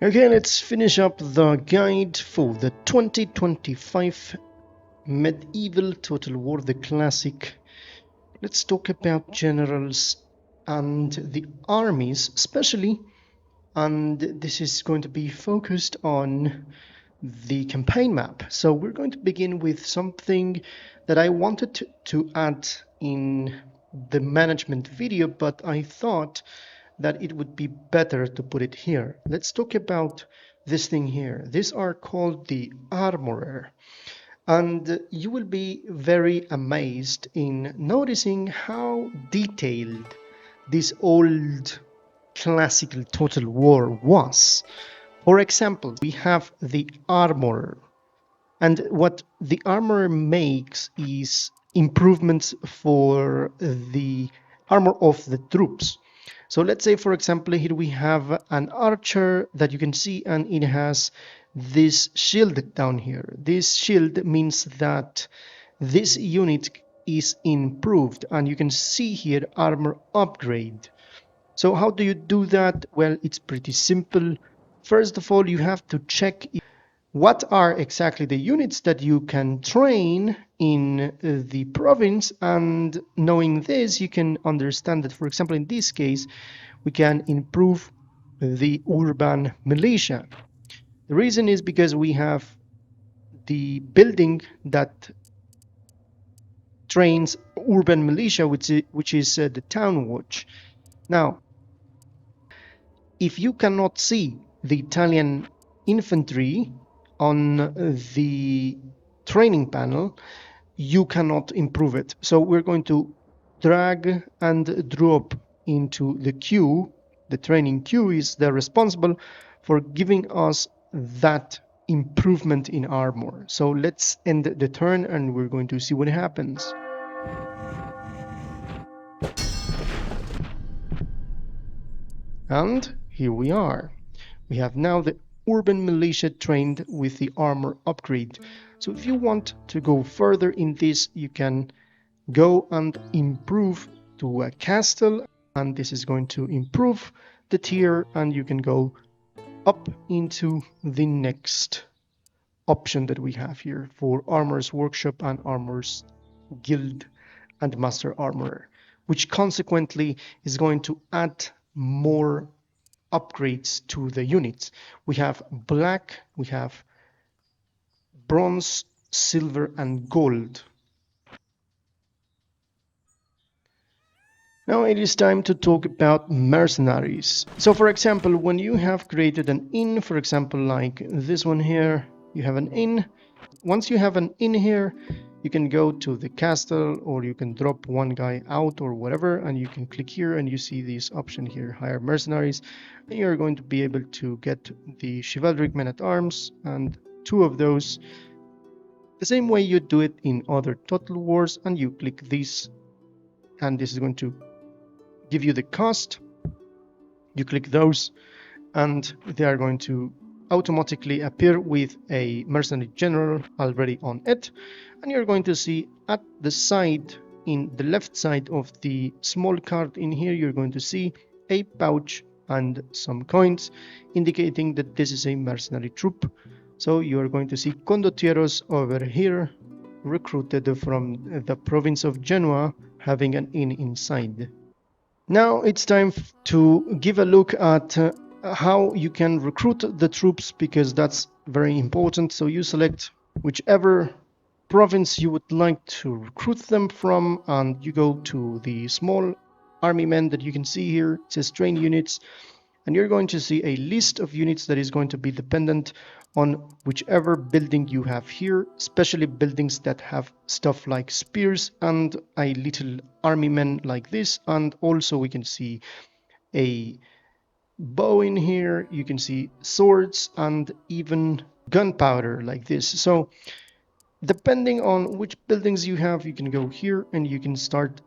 Okay, let's finish up the guide for the 2025 Medieval Total War, the classic. Let's talk about generals and the armies, especially, and this is going to be focused on the campaign map. So we're going to begin with something that I wanted to add in the management video, but I thought that it would be better to put it here. Let's talk about this thing here. These are called the armorer. And you will be very amazed in noticing how detailed this old classical total war was. For example, we have the armorer, and what the armorer makes is improvements for the armor of the troops. So let's say, for example, here we have an archer that you can see, and it has this shield down here. This shield means that this unit is improved, and you can see here armor upgrade. So how do you do that? Well, it's pretty simple. First of all, you have to check what are exactly the units that you can train in the province, and knowing this, you can understand that, for example, in this case, we can improve the urban militia. The reason is because we have the building that trains urban militia, which is the town watch. Now, if you cannot see the Italian infantry on the training panel, you cannot improve it. So we're going to drag and drop into the queue. The training queue is the responsible for giving us that improvement in armor. So let's end the turn and we're going to see what happens. And here we are. We have now the urban militia trained with the armor upgrade. So if you want to go further in this, you can go and improve to a castle, and this is going to improve the tier, and you can go up into the next option that we have here for Armor's Workshop and Armor's Guild and Master Armorer, which consequently is going to add more upgrades to the units. We have black, we have bronze, silver, and gold. Now it is time to talk about mercenaries. So for example, when you have created an inn, for example, like this one here, you have an inn. Once you have an inn here, you can go to the castle, or you can drop one guy out or whatever, and you can click here and you see this option here, hire mercenaries, and you're going to be able to get the chivalric men-at-arms and 2 of those the same way you do it in other total wars, and you click this, and this is going to give you the cost. You click those and they are going to automatically appear with a mercenary general already on it, and you're going to see at the side, in the left side of the small card in here, you're going to see a pouch and some coins indicating that this is a mercenary troop. So you're going to see condottieros over here recruited from the province of Genoa, having an inn inside. Now it's time to give a look at how you can recruit the troops, because that's very important. So you select whichever province you would like to recruit them from, and you go to the small army men that you can see here. It says train units, and you're going to see a list of units that is going to be dependent on whichever building you have here, especially buildings that have stuff like spears and a little army men like this. And also we can see a bow in here, you can see swords and even gunpowder like this. So depending on which buildings you have, you can go here and you can start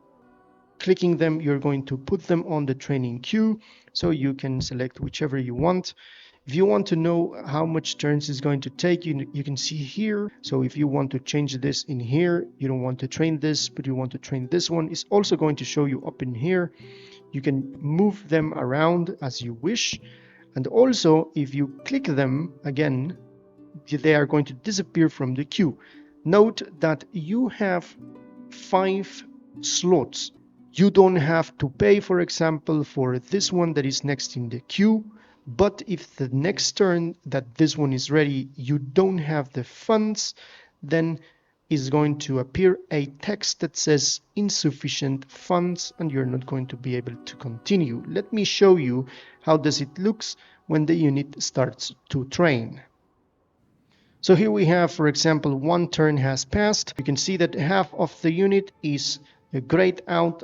clicking them. You're going to put them on the training queue, so you can select whichever you want. If you want to know how much turns it's going to take, you can see here. So if you want to change this in here, you don't want to train this, but you want to train this one, it's also going to show you up in here. You can move them around as you wish, And also, if you click them again, they are going to disappear from the queue. Note that you have 5 slots. You don't have to pay, for example, for this one that is next in the queue. But if the next turn that this one is ready, you don't have the funds, then is going to appear a text that says insufficient funds, and you're not going to be able to continue. Let me show you how does it looks when the unit starts to train. So here we have, for example, one turn has passed. You can see that half of the unit is grayed out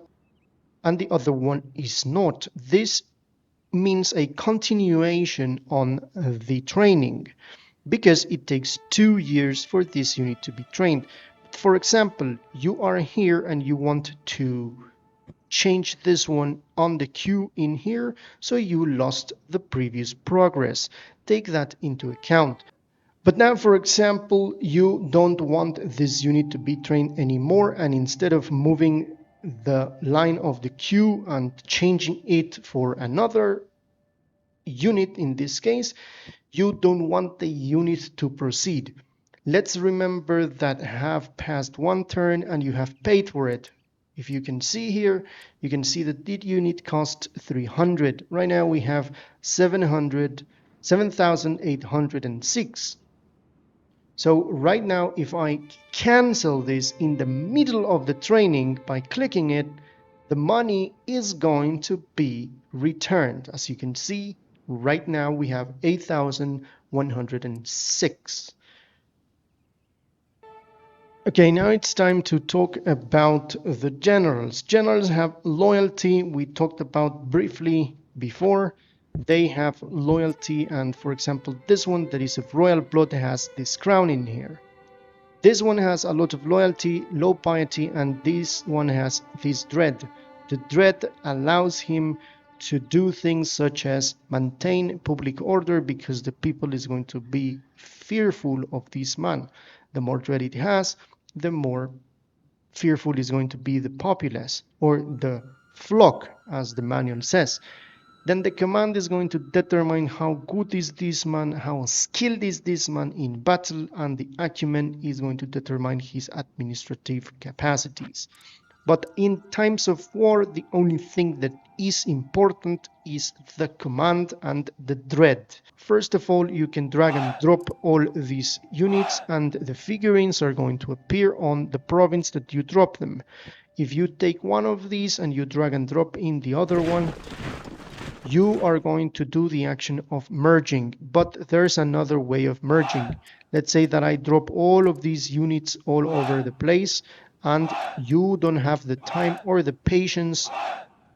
and the other one is not. This means a continuation on the training because it takes 2 years for this unit to be trained. For example, you are here and you want to change this one on the queue in here, so you lost the previous progress. Take that into account. But now, for example, you don't want this unit to be trained anymore, and instead of moving the line of the queue and changing it for another unit, in this case, you don't want the unit to proceed. Let's remember that have passed one turn and you have paid for it. If you can see here, you can see that this unit cost 300. Right now we have 7,806. So right now, if I cancel this in the middle of the training by clicking it, the money is going to be returned. As you can see, right now we have 8,106. Okay, now it's time to talk about the generals. Generals have loyalty. We talked about briefly before. They have loyalty, and for example, this one that is of royal blood has this crown in here. This one has a lot of loyalty, low piety, and this one has this dread. The dread allows him to do things such as maintain public order because the people is going to be fearful of this man. The more dread it has, the more fearful is going to be the populace or the flock, as the manual says. Then the command is going to determine how good is this man, how skilled is this man in battle, and the acumen is going to determine his administrative capacities. But in times of war, the only thing that is important is the command and the dread. First of all, you can drag and drop all these units, and the figurines are going to appear on the province that you drop them. If you take one of these and you drag and drop in the other one, you are going to do the action of merging, but there's another way of merging. Let's say that I drop all of these units all over the place and you don't have the time or the patience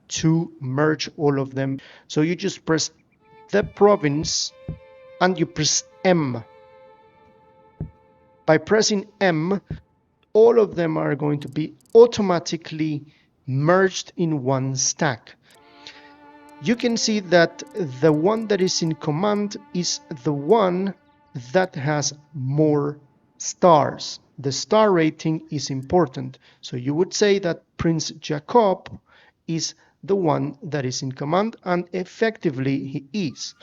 to merge all of them. So you just press the province and you press M. By pressing M, all of them are going to be automatically merged in one stack. You can see that the one that is in command is the one that has more stars. The star rating is important. So you would say that Prince Jacob is the one that is in command, and effectively he is.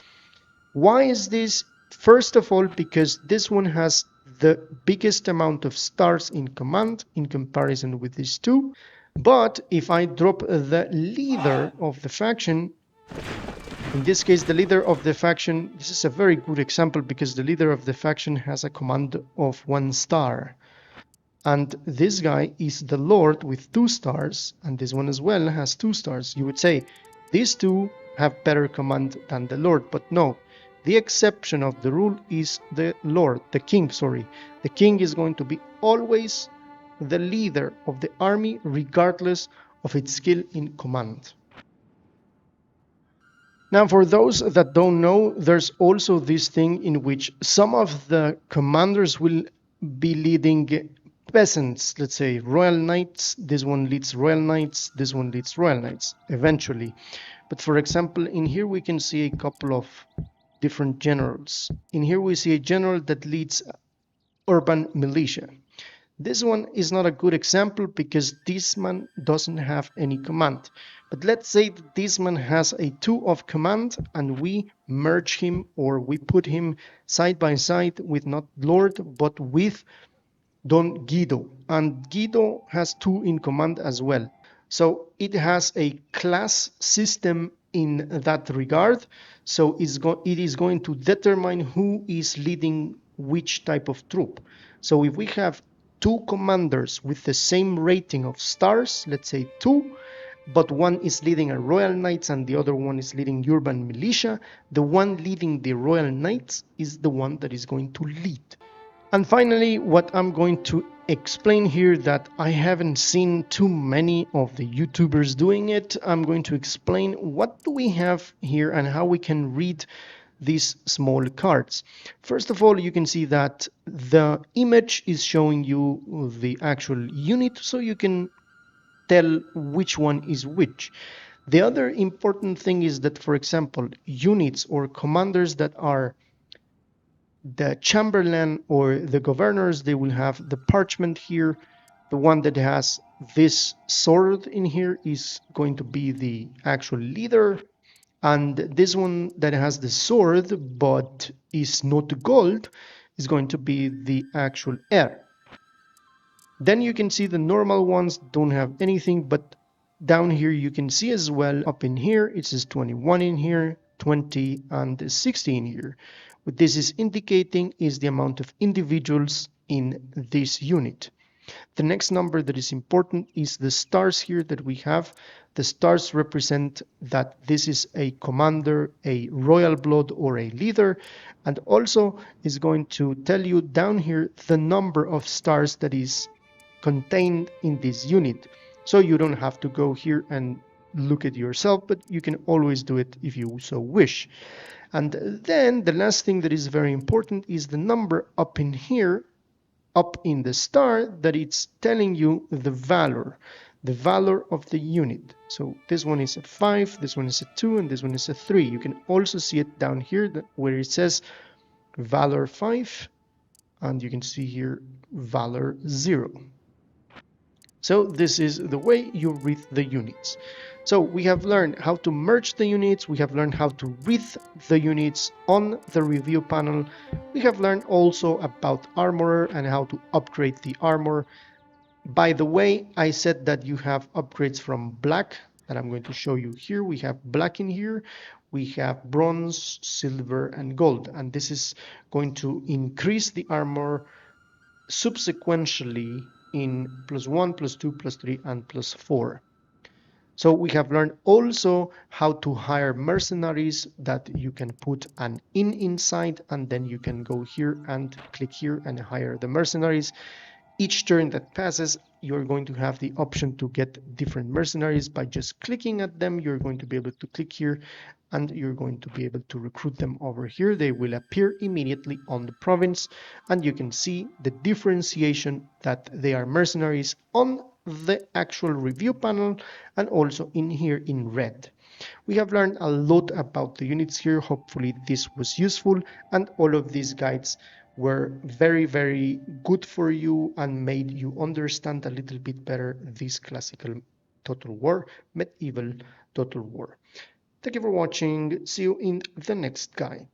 Why is this? First of all, because this one has the biggest amount of stars in command in comparison with these two. But if I drop the leader of the faction, in this case, the leader of the faction, this is a very good example because the leader of the faction has a command of 1 star. And this guy is the Lord with 2 stars, and this one as well has 2 stars. You would say these two have better command than the Lord, but no. The exception of the rule is the Lord, the king, sorry. The king is going to be always the leader of the army regardless of its skill in command. Now, for those that don't know, there's also this thing in which some of the commanders will be leading peasants, let's say royal knights. This one leads royal knights, this one leads royal knights eventually. But for example, in here we can see a couple of different generals. In here we see a general that leads urban militia. This one is not a good example because this man doesn't have any command. But let's say that this man has a 2 of command and we merge him, or we put him side by side with not Lord but with Don Guido, and Guido has 2 in command as well. So it has a class system in that regard. So it is going to determine who is leading which type of troop. So if we have 2 commanders with the same rating of stars, let's say 2, but one is leading a Royal Knights and the other one is leading Urban Militia, the one leading the Royal Knights is the one that is going to lead. And finally, what I'm going to explain here, that I haven't seen too many of the YouTubers doing it, I'm going to explain what do we have here and how we can read these small cards. First of all, you can see that the image is showing you the actual unit, so you can tell which one is which. The other important thing is that, for example, units or commanders that are the chamberlain or the governors, they will have the parchment here. The one that has this sword in here is going to be the actual leader, and this one that has the sword but is not gold is going to be the actual heir. Then you can see the normal ones don't have anything, but down here you can see as well, up in here it says 21 in here, 20 and 60 in here. What this is indicating is the amount of individuals in this unit. The next number that is important is the stars here that we have. The stars represent that this is a commander, a royal blood, or a leader, and also is going to tell you down here the number of stars that is contained in this unit. So you don't have to go here and look at yourself, but you can always do it if you so wish. And then the last thing that is very important is the number up in here, up in the star, that it's telling you the valor of the unit. So this one is a 5, this one is a 2, and this one is a 3. You can also see it down here where it says valor 5, and you can see here valor 0. So this is the way you read the units. So we have learned how to merge the units, we have learned how to read the units on the review panel, we have learned also about armor and how to upgrade the armor. By the way, I said that you have upgrades from black that I'm going to show you here. We have black in here, we have bronze, silver, and gold, and this is going to increase the armor subsequently in +1, +2, +3, and +4. So we have learned also how to hire mercenaries, that you can put an inside, and then you can go here and click here and hire the mercenaries. Each turn that passes, you're going to have the option to get different mercenaries. By just clicking at them, you're going to be able to click here and you're going to be able to recruit them over here. They will appear immediately on the province, and you can see the differentiation that they are mercenaries on the actual review panel and also in here in red. We have learned a lot about the units here. Hopefully this was useful, and all of these guides were very good for you and made you understand a little bit better this classical Total War, medieval Total War. Thank you for watching. See you in the next guide.